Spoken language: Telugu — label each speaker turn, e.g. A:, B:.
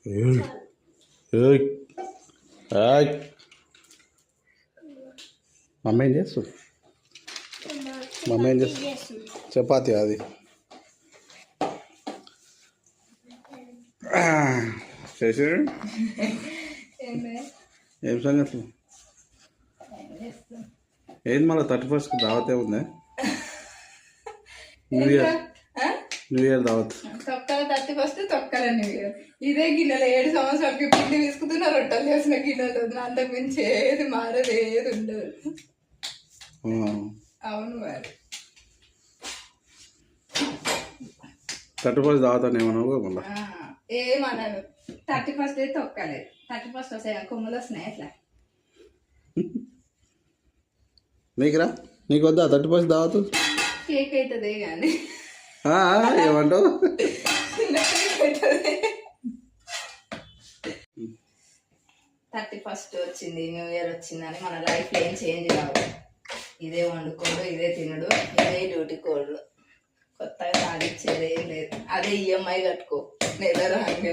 A: ఏయ్ ఏయ్ ఏయ్ మమ్మీ ఏం చేస్తుంది? మమ్మీ ఏం చేస్తుంది? చపాతి అది చేసి ఏం సంగతి ఏంది మళ్ళీ 31st దావతే ఉందా? న్యూ ఇయర్ దావత్
B: తొక్కల 31st తొక్కల న్యూ ఇయర్. ఇదే గిన్నెలో 7 సంవత్సరాలకి పిండి తీసుకుతున్నా రొట్టెలు చేసిన గిన్నెలు అంతకు మించి ఏది మారదు, ఏది ఉండదు. అవును మరి
A: 31st దావత్ అని ఏమన్నావు మళ్ళీ?
B: ఏమన్నాను 31st అయితే తొక్కలేదు. 31st వస్తాయి కొమ్ములు వస్తున్నాయి ఎట్లా?
A: నీకురా నీకు వద్దా 31st దావత్?
B: కేక్ అవుతుంది కానీ
A: ఏమంటావు?
B: 31st వచ్చింది, న్యూ ఇయర్ వచ్చిందని మన లైఫ్ ఏం చేంజ్ కావు. ఇదే వండుకోడు, ఇదే తినడు, ఇదే డ్యూటీ కోడు, కొత్తగా సాధించేది ఏం లేదు. అదే ఈఎంఐ కట్టుకో నెల రాగానే.